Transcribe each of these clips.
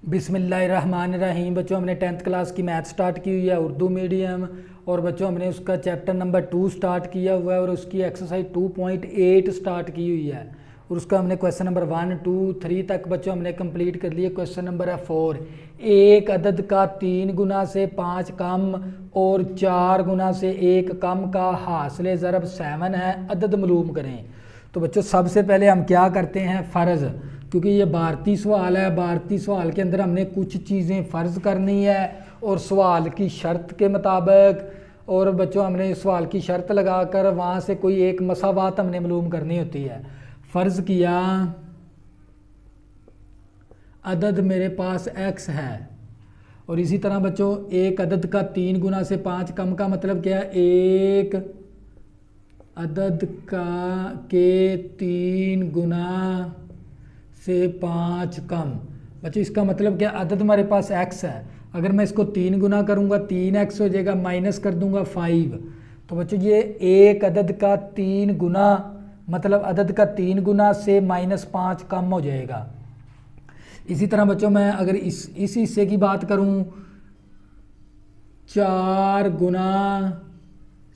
बिस्मिल्लाहिर्रहमानिर्रहीम। बच्चों हमने 10th क्लास की मैथ स्टार्ट की हुई है उर्दू मीडियम। और बच्चों हमने उसका चैप्टर नंबर 2 स्टार्ट किया हुआ है और उसकी एक्सरसाइज 2.8 स्टार्ट की हुई है। और उसका हमने क्वेश्चन नंबर 1, 2, 3 तक बच्चों हमने कंप्लीट कर लिया। क्वेश्चन नंबर है 4। एक अदद का 3 गुना से 5 कम और 4 गुना से 1 कम का हासिल ज़रब 7 है, अदद मालूम करें। तो बच्चों सबसे पहले हम क्या करते हैं, फ़र्ज़, क्योंकि ये भारतीय सवाल है। भारतीय सवाल के अंदर हमने कुछ चीज़ें फ़र्ज़ करनी है और सवाल की शर्त के मुताबिक, और बच्चों हमने सवाल की शर्त लगाकर वहाँ से कोई एक मसावात हमने मालूम करनी होती है। फ़र्ज़ किया अदद मेरे पास x है, और इसी तरह बच्चों एक अदद का 3 गुना से 5 कम का मतलब क्या है, एक अदद का के 3 गुना से 5 कम। बच्चों इसका मतलब क्या, अदद हमारे पास x है, अगर मैं इसको 3 गुना करूँगा 3x हो जाएगा, माइनस कर दूंगा 5। तो बच्चों ये एक अदद का 3 गुना मतलब अदद का 3 गुना से -5 कम हो जाएगा। इसी तरह बच्चों मैं अगर इस हिस्से की बात करूं, 4 गुना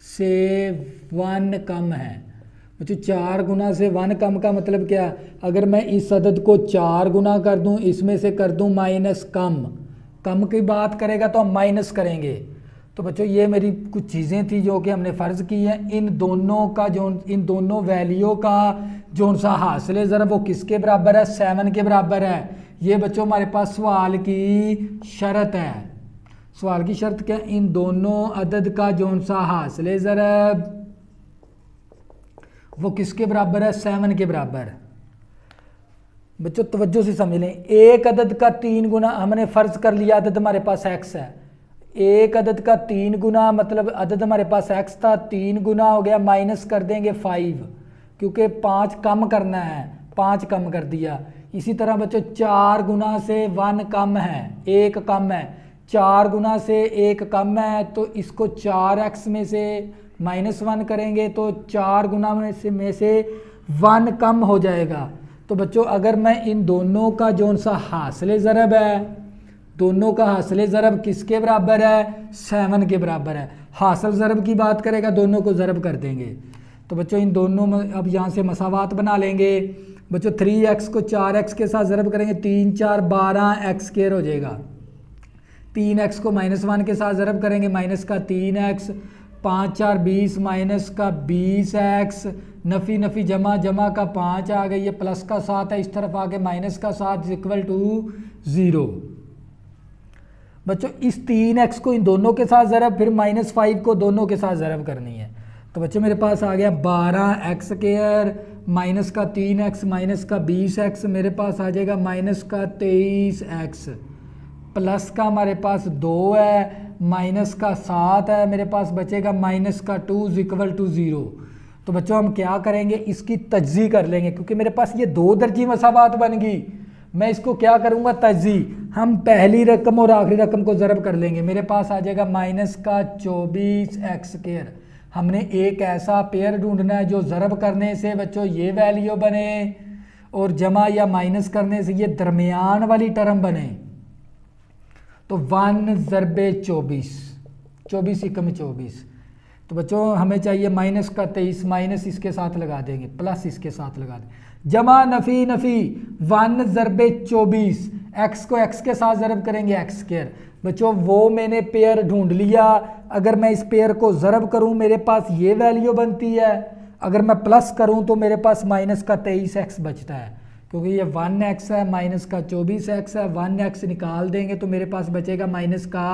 से 1 कम है। बच्चों 4 गुना से 1 कम का मतलब क्या, अगर मैं इस अदद को 4 गुना कर दूं, इसमें से कर दूं माइनस कम की बात करेगा तो हम माइनस करेंगे। तो बच्चों ये मेरी कुछ चीज़ें थी जो कि हमने फ़र्ज़ की हैं। इन दोनों वैल्यू का जो सा हासिल ज़रब वो किसके बराबर है, 7 के बराबर है। ये बच्चों हमारे पास सवाल की शर्त है। सवाल की शर्त क्या, इन दोनों अदद का जो सा हासिल ज़रब वो किसके बराबर है, 7 के बराबर। बच्चों तवज्जो से समझ लें, एक अदद का 3 गुना हमने फ़र्ज़ कर लिया, अदद हमारे पास x है। एक अदद का 3 गुना मतलब अदद हमारे पास x था, 3 गुना हो गया, माइनस कर देंगे 5, क्योंकि 5 कम करना है, 5 कम कर दिया। इसी तरह बच्चों 4 गुना से 1 कम है, 1 कम है, 4 गुना से 1 कम है, तो इसको 4x में से -1 करेंगे तो 4 गुना में से 1 कम हो जाएगा। तो बच्चों अगर मैं इन दोनों का जो सा हासिल ज़रब है, दोनों का हासिल ज़रब किसके बराबर है, 7 के बराबर है। हासिल ज़रब की बात करेगा, दोनों को ज़रब कर देंगे। तो बच्चों इन दोनों में अब यहाँ से मसावात बना लेंगे। बच्चों 3x को 4x के साथ ज़रब करेंगे, 3 4 12x² हो जाएगा। 3x को -1 के साथ ज़रब करेंगे, माइनस का 3x, 5 4 20 माइनस का 20x, नफ़ी नफ़ी जमा जमा का 5 आ गई, ये प्लस का 7 है, इस तरफ आके माइनस का 7 इक्वल टू 0। बच्चों इस 3x को इन दोनों के साथ ज़रब, फिर -5 को दोनों के साथ ज़रब करनी है। तो बच्चों मेरे पास आ गया 12x² माइनस का 3x माइनस का 20x, मेरे पास आ जाएगा माइनस का 23x, प्लस का हमारे पास 2 है, माइनस का 7 है, मेरे पास बचेगा माइनस का 2 इक्वल टू 0। तो बच्चों हम क्या करेंगे, इसकी तज्जी कर लेंगे, क्योंकि मेरे पास ये 2 दर्जी मसावात बन गई। मैं इसको क्या करूँगा, तज्जी, हम पहली रकम और आखिरी रकम को ज़रब कर लेंगे। मेरे पास आ जाएगा माइनस का 24x²। हमने एक ऐसा पेयर ढूंढना है जो ज़रब करने से बच्चों ये वैल्यू बने और जमा या माइनस करने से ये दरमियान वाली टर्म बने। तो 1 ज़रबे 24, 24 एकम 24। तो बच्चों हमें चाहिए माइनस का 23, माइनस इसके साथ लगा देंगे, प्लस इसके साथ लगा देंगे, जमा नफ़ी नफ़ी 1 ज़रबे 24, x को x के साथ ज़रब करेंगे x²। बच्चों वो मैंने पेयर ढूंढ लिया। अगर मैं इस पेयर को ज़रब करूं मेरे पास ये वैल्यू बनती है, अगर मैं प्लस करूं तो मेरे पास माइनस का 23x बचता है, क्योंकि ये 1x है, माइनस का 24x है, 1x निकाल देंगे तो मेरे पास बचेगा माइनस का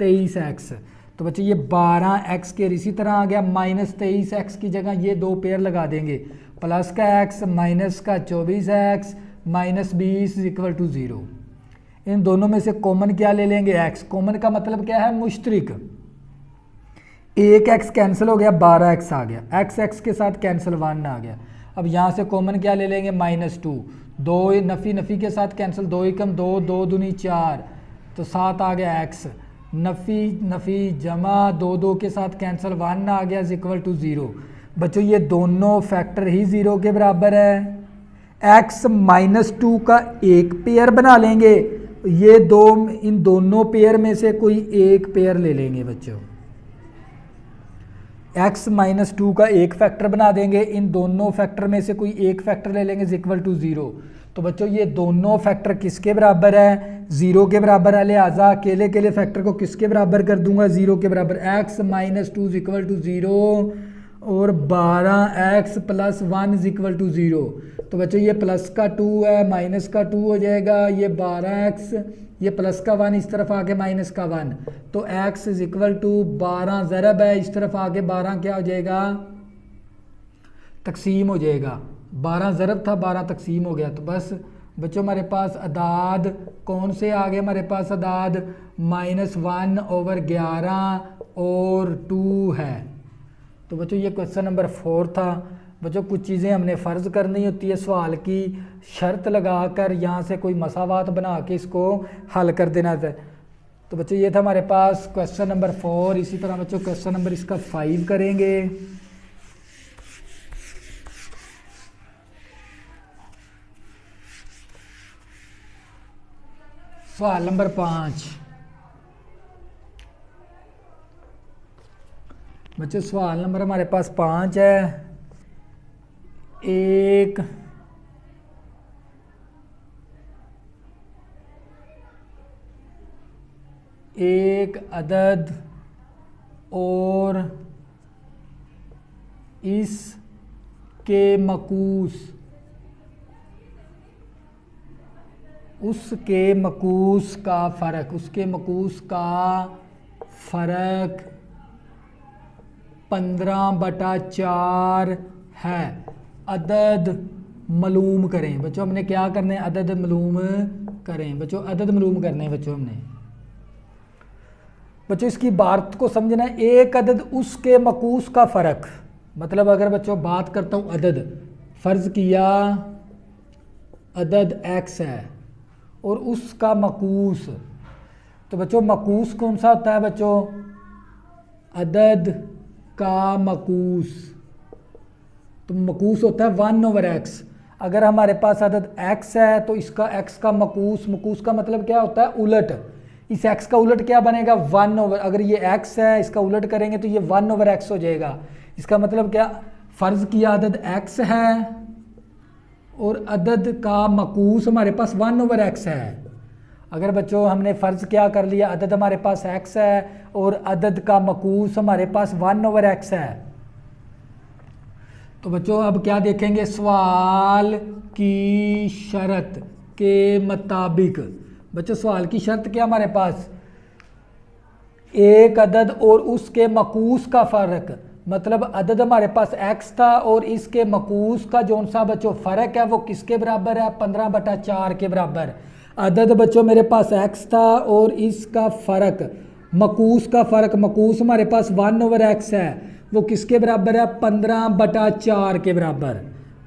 23x। तो बच्चे ये 12x², इसी तरह आ गया -23x की जगह ये 2 पेयर लगा देंगे, प्लस का x माइनस का 24x माइनस 20 इक्वल टू 0। इन दोनों में से कॉमन क्या ले लेंगे, x। कॉमन का मतलब क्या है, मुश्तरिक। एक x कैंसिल हो गया, 12x आ गया, x के साथ कैंसिल 1 आ गया। अब यहाँ से कॉमन क्या ले लेंगे, -2, 2 नफ़ी नफ़ी के साथ कैंसिल, 2 एकम 2, 2 दूनी 4, तो 7 आ गया x, नफ़ी नफ़ी जमा 2 2 के साथ कैंसिल 1 आ गया इक्वल टू 0। बच्चों ये दोनों फैक्टर ही 0 के बराबर है। x -2 का एक पेयर बना लेंगे, ये दो, इन दोनों पेयर में से कोई एक पेयर ले लेंगे बच्चों, x माइनस 2 का एक फैक्टर बना देंगे, इन दोनों फैक्टर में से कोई एक फैक्टर ले लेंगे इक्वल टू 0। तो बच्चों ये दोनों फैक्टर किसके बराबर है, 0 के बराबर है, लिहाजा अकेले अकेले फैक्टर को किसके बराबर कर दूंगा, 0 के बराबर। x माइनस 2 इक्वल टू 0 और 12x plus 1 is equal to 0। तो बच्चों ये प्लस का 2 है, माइनस का 2 हो जाएगा, ये 12x, ये प्लस का 1 इस तरफ आके माइनस का 1, तो x इज इक्वल टू 12 ज़रब है, इस तरफ आके 12 क्या हो जाएगा, तकसीम हो जाएगा। 12 ज़रब था, 12 तकसीम हो गया। तो बस बच्चों हमारे पास अदाद कौन से आ गए, हमारे पास अदाद -1/11 और 2 है। तो बच्चों ये क्वेश्चन नंबर 4 था। बच्चों कुछ चीज़ें हमने फ़र्ज़ करनी होती है, सवाल की शर्त लगाकर यहाँ से कोई मसावात बना के इसको हल कर देना था। तो बच्चों ये था हमारे पास क्वेश्चन नंबर 4। इसी तरह बच्चों क्वेश्चन नंबर इसका 5 करेंगे। सवाल नंबर 5 बच्चों, सवाल नंबर हमारे पास 5 है। एक अदद और इसके मकूस, उसके मकूस का फ़र्क, उसके मकूस का फ़र्क 15/4 है। अदद मालूम करें। बच्चों हमने क्या करना है, अदद मालूम करें। बच्चों अदद मालूम करने हैं बच्चों हमने। बच्चों इसकी बात को समझना है। एक अदद उसके मकूस का फ़र्क, मतलब अगर बच्चों बात करता हूँ अदद, फ़र्ज़ किया अदद x है और उसका मकूस, तो बच्चों मकूस कौन सा होता है बच्चों, अदद का मकूस, तो मकूस होता है 1/x। अगर हमारे पास अदद x है तो इसका x का मकूस, मकूस का मतलब क्या होता है, उलट। इस x का उलट क्या बनेगा, 1/, अगर ये x है इसका उलट करेंगे तो ये 1/x हो जाएगा। इसका मतलब क्या, फ़र्ज़ किया अदद x है और अदद का मकूस हमारे पास 1/x है। अगर बच्चों हमने फ़र्ज़ क्या कर लिया, अदद हमारे पास x है और अदद का मकूस हमारे पास 1/x है। तो बच्चों अब क्या देखेंगे, सवाल की शर्त के मुताबिक। बच्चों सवाल की शर्त क्या हमारे पास, एक अदद और उसके मकूस का फ़र्क, मतलब अदद हमारे पास x था और इसके मकूस का जौन सा बच्चों फ़र्क है वो किसके बराबर है, 15/4 के बराबर। अदद बच्चों मेरे पास x था और इसका फ़र्क, मकूस का फ़र्क, मकूस हमारे पास 1/x है, वो किसके बराबर है, 15/4 के बराबर।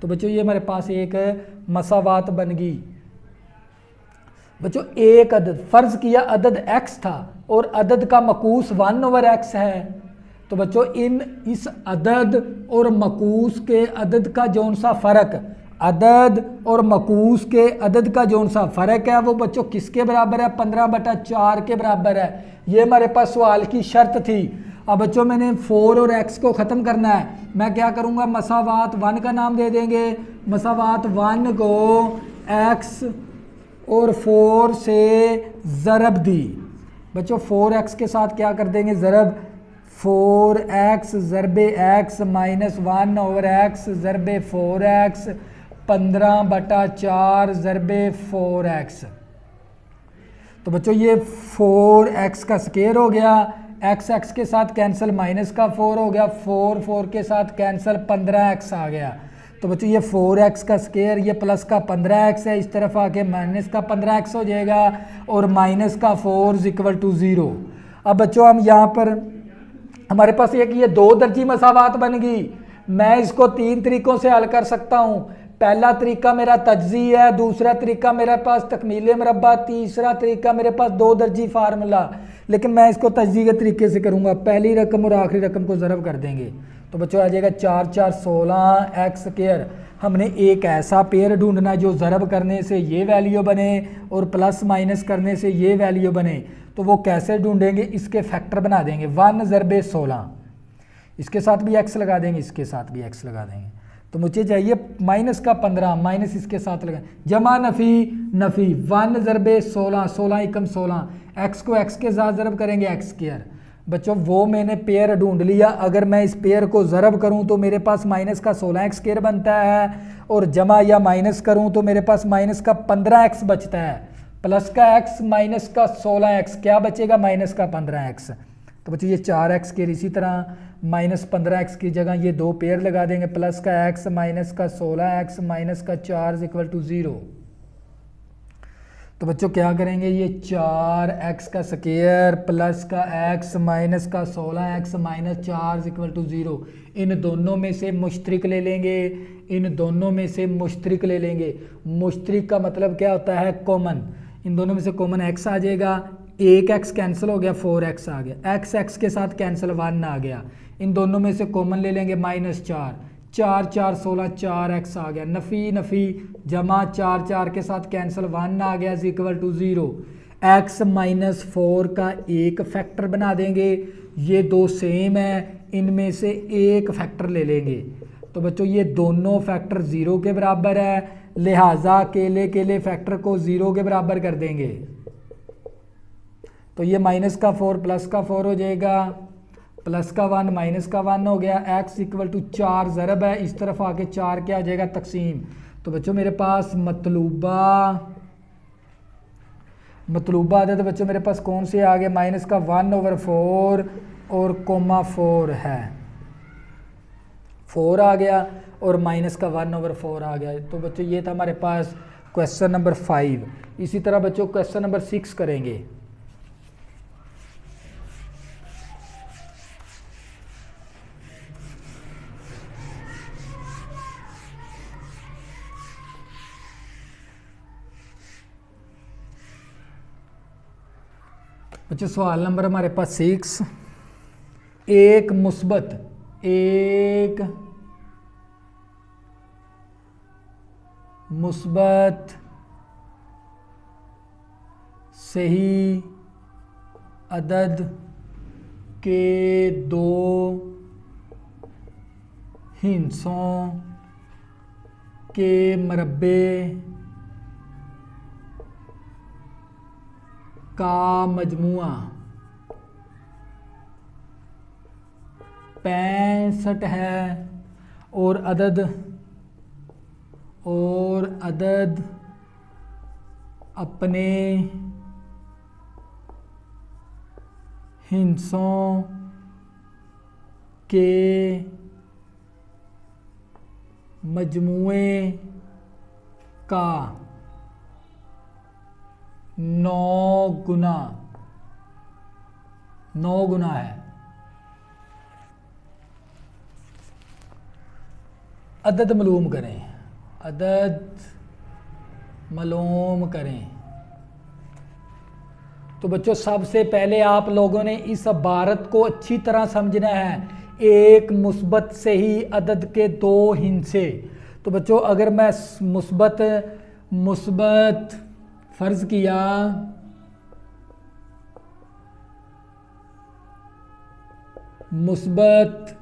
तो बच्चों ये हमारे पास एक मसावात बन गई। बच्चों एक अदद, फ़र्ज़ किया अदद x था और अदद का मकूस 1/x है, तो बच्चों इस अदद और मकूस के अदद का जौन सा फ़र्क, अदद और मकूस के अदद का जौन सा फ़र्क है वो बच्चों किसके बराबर है, 15/4 के बराबर है। ये हमारे पास सवाल की शर्त थी। अब बच्चों मैंने 4 और x को ख़त्म करना है, मैं क्या करूँगा, मसावात 1 का नाम दे देंगे। मसावात 1 को x और 4 से ज़रब दी। बच्चों 4x के साथ क्या कर देंगे, ज़रब, 4x ज़रबे x minus 1/x ज़रबे 4x 15/4 ज़रबे 4x। तो बच्चों ये 4x का स्केयर हो गया, x के साथ कैंसिल, माइनस का 4 हो गया, 4 के साथ कैंसिल, 15x आ गया। तो बच्चों ये 4x का स्केयर, ये प्लस का 15x है, इस तरफ आके माइनस का 15x हो जाएगा और माइनस का 4 इक्वल टू 0। अब बच्चों हम यहाँ पर हमारे पास एक ये 2 दर्जी मसावात बन गई। मैं इसको 3 तरीक़ों से हल कर सकता हूँ। पहला तरीका मेरा तज्ज़ी है, दूसरा तरीका मेरे पास तकमील मरबा, तीसरा तरीका मेरे पास 2 दर्जी फार्मूला। लेकिन मैं इसको तज्ज़ी के तरीके से करूँगा। पहली रकम और आखिरी रकम को ज़रब कर देंगे तो बच्चों आ जाएगा 4 4 16 x स्क्वायर हमने एक ऐसा पेयर ढूंढना जो ज़रब करने से ये वैल्यू बने और प्लस माइनस करने से ये वैल्यू बने। तो वो कैसे ढूंढेंगे, इसके फैक्टर बना देंगे 1 ज़रबे 16, इसके साथ भी x लगा देंगे, इसके साथ भी x लगा देंगे। तो मुझे चाहिए माइनस का 15 माइनस इसके साथ लगा जमा नफ़ी नफ़ी 1 ज़रबे 16, 16 एकम 16, x को x के साथ ज़रब करेंगे x स्क्वायर। बच्चों वो मैंने पेयर ढूंढ लिया, अगर मैं इस पेयर को ज़रब करूं तो मेरे पास माइनस का 16x स्क्वायर बनता है, और जमा या माइनस करूं तो मेरे पास माइनस का 15x बचता है, प्लस का x माइनस का 16x, क्या बचेगा माइनस का 15x। तो बच्चों ये 4x स्क्वायर, इसी तरह माइनस 15x की जगह ये दो पेयर लगा देंगे, प्लस का x माइनस का 16x माइनस का 4 इक्वल टू 0। तो बच्चों क्या करेंगे, ये 4x का स्क्वायर प्लस का x माइनस का 16x माइनस 4 इक्वल टू 0, इन दोनों में से मुश्तरिक ले लेंगे, इन दोनों में से मुश्तरिक ले लेंगे। मुश्तरिक का मतलब क्या होता है, कॉमन। इन दोनों में से कॉमन x आ जाएगा, एक x कैंसिल हो गया, 4x आ गया, x के साथ कैंसिल 1 आ गया। इन दोनों में से कॉमन ले लेंगे माइनस 4, 4 4 16, 4x आ गया, नफ़ी नफ़ी जमा 4 4 के साथ कैंसिल 1 आ गया इक्वल टू 0। x माइनस 4 का एक फैक्टर बना देंगे, ये दो सेम है, इनमें से एक फैक्टर ले लेंगे। तो बच्चों ये दोनों फैक्टर 0 के बराबर है, लिहाजा अकेले फैक्टर को 0 के बराबर कर देंगे। तो ये माइनस का 4 प्लस का 4 हो जाएगा, प्लस का 1 माइनस का 1 हो गया, x इक्वल टू 4 ज़रब है, इस तरफ आके 4 क्या आ जाएगा, तकसीम। तो बच्चों मेरे पास मतलूबा अदद बच्चों मेरे पास कौन से आ गए, माइनस का 1/4 और कोमा 4 है, 4 आ गया और माइनस का 1/4 आ गया। तो बच्चों ये था हमारे पास क्वेश्चन नंबर 5। इसी तरह बच्चों क्वेश्चन नंबर 6 करेंगे। बच्चों सवाल नंबर हमारे पास 6, एक मुस्बत सही अदद के दो हिस्सों के मरबे का मजमुआ 65 है और अदद अपने हिस्सों के मजमुए का 9 गुना है। अदद मालूम करें। तो बच्चों सबसे पहले आप लोगों ने इस इबारत को अच्छी तरह समझना है, एक मुस्बत सही अदद के दो हिस्से। तो बच्चों अगर मैं मुस्बत फर्ज किया मुस्बत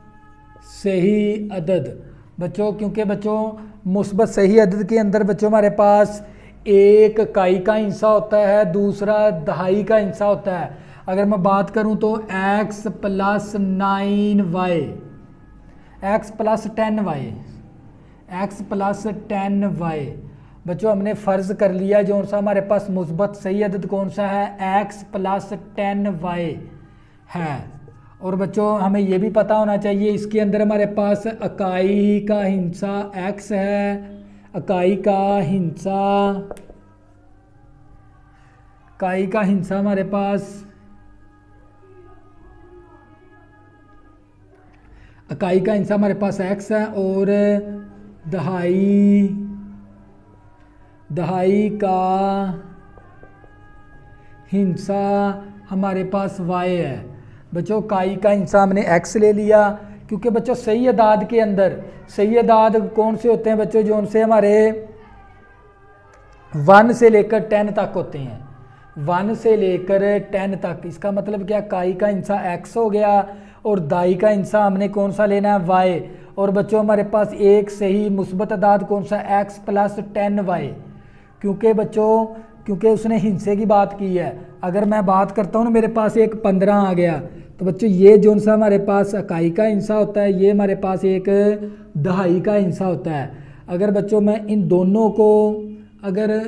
सही अदद, बच्चों क्योंकि बच्चों मुस्बत सही अदद के अंदर बच्चों हमारे पास एक इकाई का हिस्सा होता है, दूसरा दहाई का हिस्सा होता है। अगर मैं बात करूं तो x plus 9y, x plus 10y, बच्चों हमने फ़र्ज़ कर लिया जो सा हमारे पास मुस्बत सही अदद कौन सा है, x प्लस 10y है। और बच्चों हमें ये भी पता होना चाहिए इसके अंदर हमारे पास इकाई का हिस्सा x है, इकाई का हिस्सा हमारे पास x है और दहाई का हिस्सा हमारे पास y है। बच्चों इकाई का हिस्सा हमने x ले लिया, क्योंकि बच्चों सही अदाद के अंदर सही अदाद कौन से होते हैं बच्चों, जो उनसे हमारे 1 से लेकर 10 तक होते हैं, 1 से लेकर 10 तक। इसका मतलब क्या, काई का इंसा x हो गया और दाई का इंसा हमने कौन सा लेना है, y। और बच्चों हमारे पास एक सही मुस्बत अदाद कौन सा, x प्लस 10y। क्योंकि उसने हिंसे की बात की है। अगर मैं बात करता हूँ ना, मेरे पास एक 15 आ गया, तो बच्चों ये जो सा हमारे पास इकाई का हिंसा होता है, ये हमारे पास एक दहाई का हिंसा होता है। अगर बच्चों मैं इन दोनों को अगर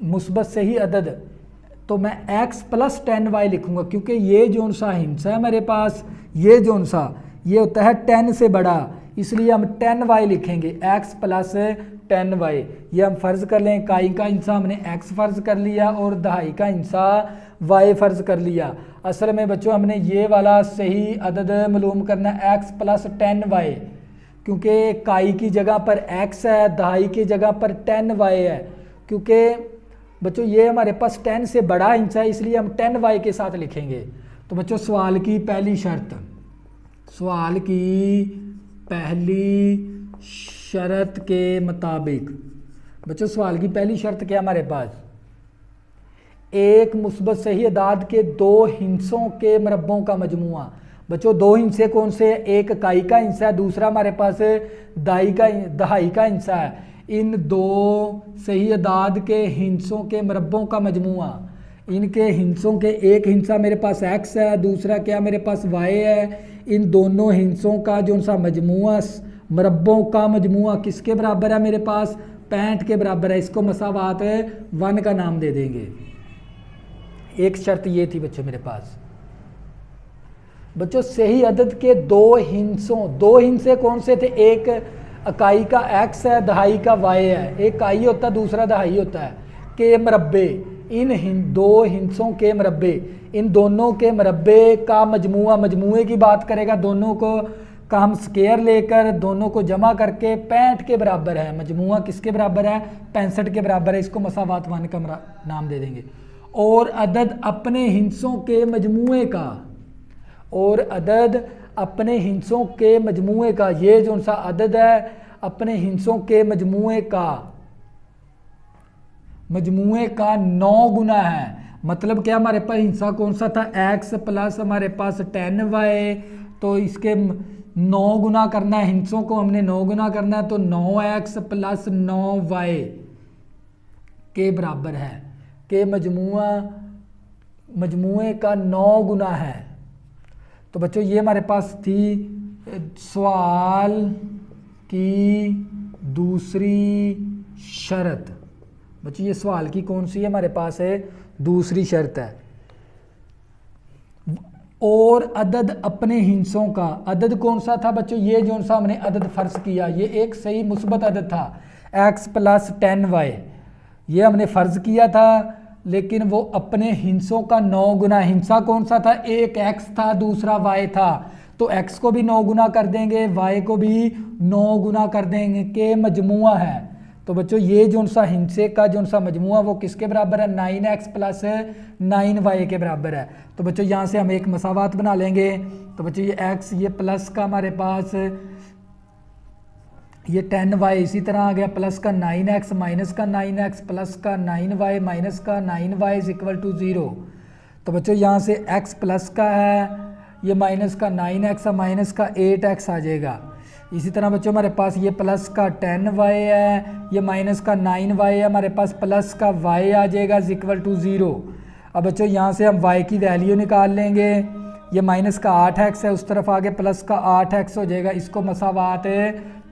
मुस्बत सही अदद, तो मैं x प्लस 10y लिखूंगा, क्योंकि ये जो सा हिंसा है मेरे पास, ये जो सा ये होता है 10 से बड़ा, इसलिए हम 10y लिखेंगे, x प्लस 10y। ये हम फ़र्ज़ कर लें, इकाई का हिंसा हमने x फ़र्ज़ कर लिया और दहाई का हिंसा y फ़र्ज़ कर लिया। असल में बच्चों हमने ये वाला सही अदद मालूम करना है x प्लस 10y, क्योंकि इकाई की जगह पर x है, दहाई की जगह पर 10y है। क्योंकि बच्चों ये हमारे पास 10 से बड़ा हिंसा है, इसलिए हम 10y के साथ लिखेंगे। तो बच्चों सवाल की पहली शर्त के मुताबिक, बच्चों सवाल की पहली शर्त क्या हमारे पास, एक मुस्बत सही अदाद के 2 हिंसों के मरब्बों का मजमुआ। बच्चों 2 हिंसे कौन से हैं, एक इकाई का हिंसा है, दूसरा हमारे पास दहाई का हिंसा है। इन 2 सही अदाद के हिंसों के मरब्बों का मजमुआ, इनके हिंसों के एक हिंसा मेरे पास x है, दूसरा क्या मेरे पास y है। इन दोनों हिंसों का जो सा मजमुआ, मरब्बों का मजमुआ किसके बराबर है, मेरे पास 65 के बराबर है। इसको मसावात 1 का नाम दे देंगे। एक शर्त ये थी बच्चों मेरे पास। बच्चों सही अदद के 2 हिंसे कौन से थे, एक इकाई का x है, दहाई का y है। एक इकाई होता है, दूसरा दहाई होता है। के मरब्बे, इन 2 हिंसों के मरब्बे, इन दोनों के मरब्बे का मजमुए की बात करेगा, दोनों को का हम स्केयर लेकर दोनों को जमा करके 65 के बराबर है। मजमुआ किसके बराबर है, 65 के बराबर है। इसको मसावात 1 का नाम दे देंगे। और अदद अपने हिंसों के मजमुए का, और अदद अपने हिंसों के मजमुए का, ये जो सा अदद है अपने हिंसों के मजमुए का 9 गुना है। मतलब क्या, हमारे पास हिंसा कौन सा था, x प्लस हमारे पास 10y, तो इसके 9 गुना करना है, हिंसों को हमने 9 गुना करना है, तो 9x प्लस 9y के बराबर है, के मजमुए का 9 गुना है। तो बच्चों ये हमारे पास थी सवाल की दूसरी शर्त। बच्चों ये सवाल की कौन सी है, हमारे पास है दूसरी शर्त है। और अदद अपने हिंसों का, अदद कौन सा था बच्चों, ये जो सा हमने अदद फ़र्ज़ किया, ये एक सही मुस्बत अदद था, x प्लस 10y, ये हमने फ़र्ज़ किया था। लेकिन वो अपने हिंसों का 9 गुना, हिंसा कौन सा था, एक x था, दूसरा y था, तो x को भी 9 गुना कर देंगे, y को भी 9 गुना कर देंगे, के मजमुआ है। तो बच्चों ये जो सा हिंसे का जो सा मजमुआ वो किसके बराबर है, 9x प्लस 9y के बराबर है। तो बच्चों यहाँ से हम एक मसावात बना लेंगे। तो बच्चों ये x, ये प्लस का हमारे पास ये 10y, इसी तरह आ गया प्लस का 9x माइनस का 9x प्लस का 9y माइनस का 9y इज इक्वल टू 0। तो बच्चों यहाँ से x प्लस का है, ये माइनस का 9x माइनस का 8x आ जाएगा। इसी तरह बच्चों हमारे पास ये प्लस का 10y है, ये माइनस का 9y है, हमारे पास प्लस का y आ जाएगा इज इक्वल टू 0। अब बच्चों यहाँ से हम y की वैल्यू निकाल लेंगे, ये माइनस का 8x है, उस तरफ आगे प्लस का 8x हो जाएगा। इसको मसावात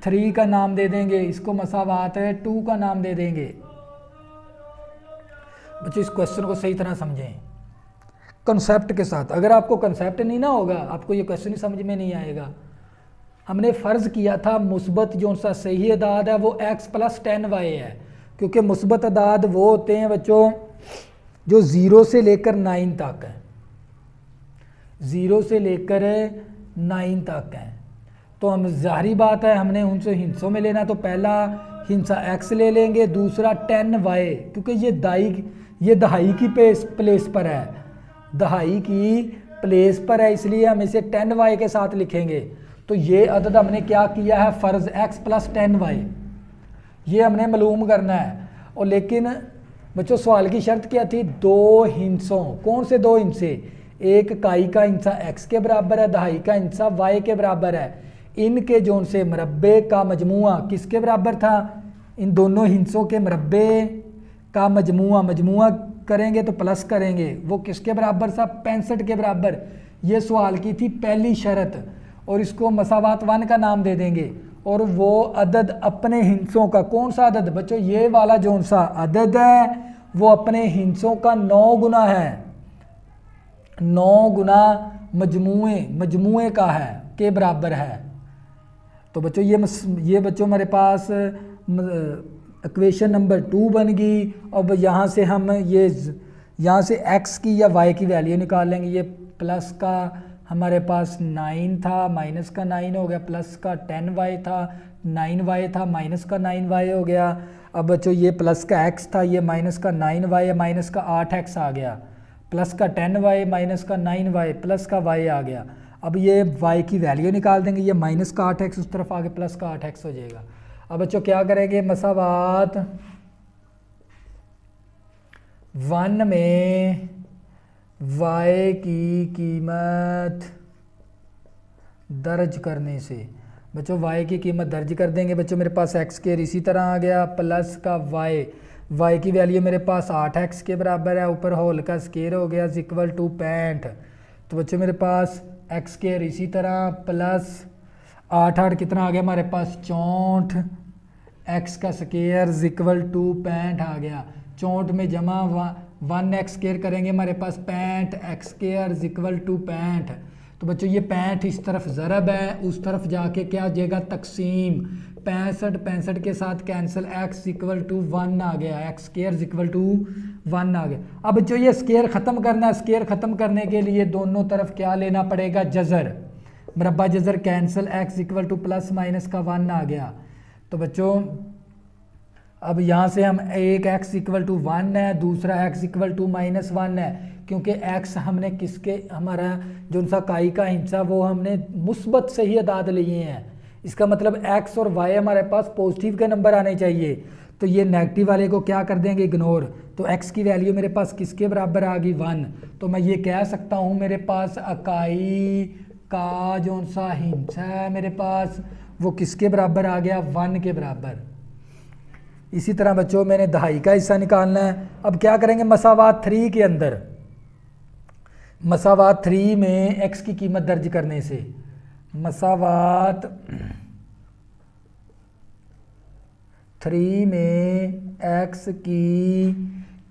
3 का नाम दे देंगे, इसको मसावात 2 का नाम दे देंगे। बच्चों इस क्वेश्चन को सही तरह समझें कंसेप्ट के साथ। अगर आपको कंसेप्ट नहीं ना होगा, आपको ये क्वेश्चन ही समझ में नहीं आएगा। हमने फ़र्ज़ किया था मुस्बत जो सा सही अदाद है वो x प्लस 10y है, क्योंकि मुस्बत अदाद वो होते हैं बच्चों जो 0 से लेकर 9 तक है, 0 से लेकर 9 तक है। तो हम जाहिर बात है हमने उनसे हिंसों में लेना, तो पहला हिंसा x ले लेंगे, दूसरा 10y, क्योंकि ये दहाई की प्लेस पर है, दहाई की प्लेस पर है इसलिए हम इसे 10y के साथ लिखेंगे। तो ये अदद हमने क्या किया है, फ़र्ज़ x प्लस 10y, ये हमने मालूम करना है। और लेकिन बच्चों सवाल की शर्त क्या थी, 2 हिस्सों, कौन से 2 हिस्से, एक इकाई का हिस्सा x के बराबर है, दहाई का हिस्सा y के बराबर है। इनके जोन से मरब्बे का मजमुआ किसके बराबर था, इन दोनों हिस्सों के मरब्बे का मजमुआ करेंगे तो प्लस करेंगे, वो किसके बराबर था, 65 के बराबर। ये सवाल की थी पहली शर्त, और इसको मसावात 1 का नाम दे देंगे। और वो अदद अपने हिस्सों का, कौन सा अदद बच्चों, ये वाला जोन सा अदद है वो अपने हिस्सों का 9 गुना है, 9 गुना मजमुए का है, के बराबर है। तो बच्चों ये बच्चों हमारे पास इक्वेशन नंबर 2 बन गई। अब यहाँ से हम यहाँ से x की या y की वैल्यू निकाल लेंगे। ये प्लस का हमारे पास 9 था, माइनस का 9 हो गया, प्लस का 10y था, 9y था, माइनस का 9y हो गया। अब बच्चों ये प्लस का x था, ये माइनस का 9y, माइनस का 8x आ गया, प्लस का 10y, माइनस का 9y, प्लस का y आ गया। अब ये y की वैल्यू निकाल देंगे, ये माइनस का 8x उस तरफ आगे प्लस का 8x हो जाएगा। अब बच्चों क्या करेंगे, मसावात 1 में y की कीमत दर्ज करने से, बच्चों y की कीमत दर्ज कर देंगे। बच्चों मेरे पास x स्क्वायर इसी तरह आ गया, प्लस का y की वैल्यू मेरे पास 8x के बराबर है, ऊपर होल का स्क्वायर हो गया इक्वल टू 65। तो बच्चों मेरे पास x स्क्वायर इसी तरह प्लस 8 कितना आ गया हमारे पास 64, x का स्क्वायर इक्वल टू 65 आ गया। 64 में जमा 1x स्क्वायर करेंगे हमारे पास 65, x स्क्वायर इक्वल टू 65। तो बच्चों ये 65 इस तरफ ज़रब है, उस तरफ जाके क्या हो जाएगा तकसीम, 65 के साथ कैंसिल, x इक्वल टू 1 आ गया, x स्क्वायर इक्वल टू 1 आ गया। अब जो ये स्क्वायर ख़त्म करना है, स्क्वायर ख़त्म करने के लिए दोनों तरफ क्या लेना पड़ेगा, जज़र, मरबा जज़र cancel, x equal to plus minus का 1 आ गया। तो बच्चों अब यहाँ से हम एक x इक्वल टू 1 है, दूसरा x इक्वल टू माइनस 1 है, क्योंकि x हमने किसके, हमारा जो सा काई का हिस्सा वो हमने मुस्बत से ही अदाद लिए हैं। इसका मतलब x और y हमारे पास पॉजिटिव के नंबर आने चाहिए। तो ये नेगेटिव वाले को क्या कर देंगे, इग्नोर। तो x की वैल्यू मेरे पास किसके बराबर आ गई, 1। तो मैं ये कह सकता हूँ मेरे पास इकाई का जो सा हिस्सा है मेरे पास वो किसके बराबर आ गया, 1 के बराबर। इसी तरह बच्चों मैंने दहाई का हिस्सा निकालना है। अब क्या करेंगे, मसावात 3 के अंदर, मसावात 3 में x की कीमत दर्ज करने से, मसावात 3 में x की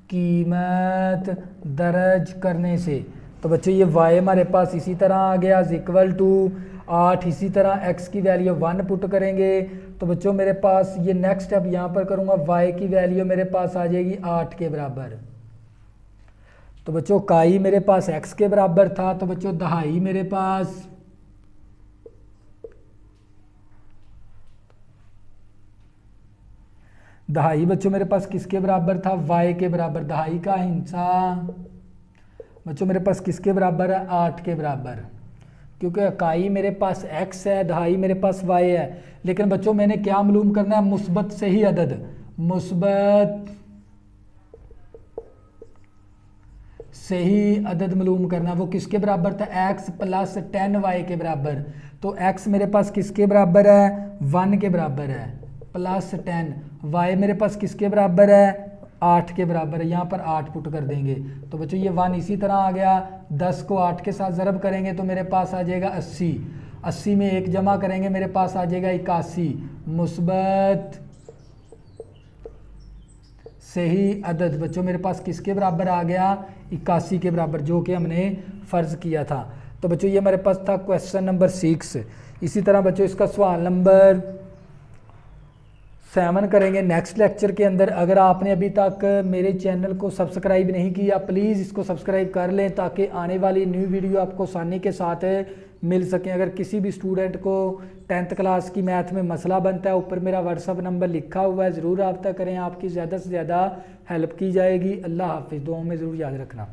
कीमत दर्ज करने से, तो बच्चों ये y हमारे पास इसी तरह आ गया इक्वल टू 8, इसी तरह x की वैल्यू 1 पुट करेंगे। तो बच्चों मेरे पास ये नेक्स्ट स्टेप यहाँ पर करूँगा, y की वैल्यू मेरे पास आ जाएगी 8 के बराबर। तो बच्चों काई मेरे पास x के बराबर था, तो बच्चों दहाई मेरे पास बच्चों मेरे पास किसके बराबर था, y के बराबर। दहाई का हिस्सा बच्चों मेरे पास किसके बराबर है, 8 के बराबर, क्योंकि इकाई मेरे पास x है, दहाई मेरे पास y है। लेकिन बच्चों मैंने क्या मालूम करना है, मुस्बत से ही अदद, मुस्बत से ही अदद मालूम करना, वो किसके बराबर था, x प्लस 10y के बराबर। तो x मेरे पास किसके बराबर है, 1 के बराबर है, प्लस 10, y मेरे पास किसके बराबर है, 8 के बराबर है, यहाँ पर 8 पुट कर देंगे। तो बच्चों ये 1 इसी तरह आ गया, 10 को 8 के साथ ज़रब करेंगे तो मेरे पास आ जाएगा 80, 80 में 1 जमा करेंगे मेरे पास आ जाएगा 81, मुस्बत से ही अदद बच्चों मेरे पास किसके बराबर आ गया, 81 के बराबर, जो कि हमने फ़र्ज़ किया था। तो बच्चों ये हमारे पास था क्वेश्चन नंबर 6। इसी तरह बच्चों इसका सवाल नंबर 7 करेंगे नेक्स्ट लेक्चर के अंदर। अगर आपने अभी तक मेरे चैनल को सब्सक्राइब नहीं किया, प्लीज़ इसको सब्सक्राइब कर लें ताकि आने वाली न्यू वीडियो आपको आसानी के साथ मिल सकें। अगर किसी भी स्टूडेंट को 10th क्लास की मैथ में मसला बनता है, ऊपर मेरा व्हाट्सअप नंबर लिखा हुआ है, ज़रूर रब्ता करें, आपकी ज़्यादा से ज़्यादा हेल्प की जाएगी। अल्लाह हाफिज़, दुआओं में ज़रूर याद रखना।